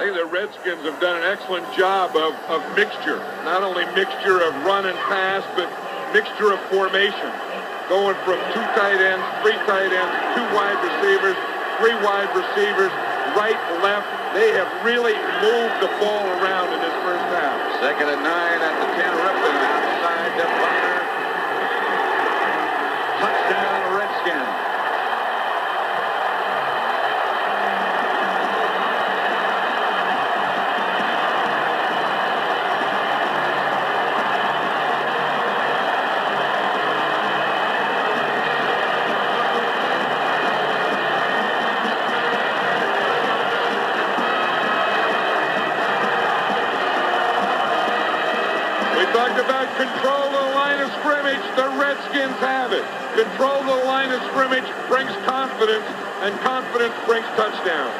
I think the Redskins have done an excellent job of mixture. Not only mixture of run and pass, but mixture of formation. Going from 2 tight ends, 3 tight ends, 2 wide receivers, 3 wide receivers, right, left. They have really moved the ball around in this first half. 2nd and 9 at the 10. Rippon outside to Bonner. Touchdown, Redskins. Talked about control the line of scrimmage. The Redskins have it. Control the line of scrimmage brings confidence, and confidence brings touchdowns.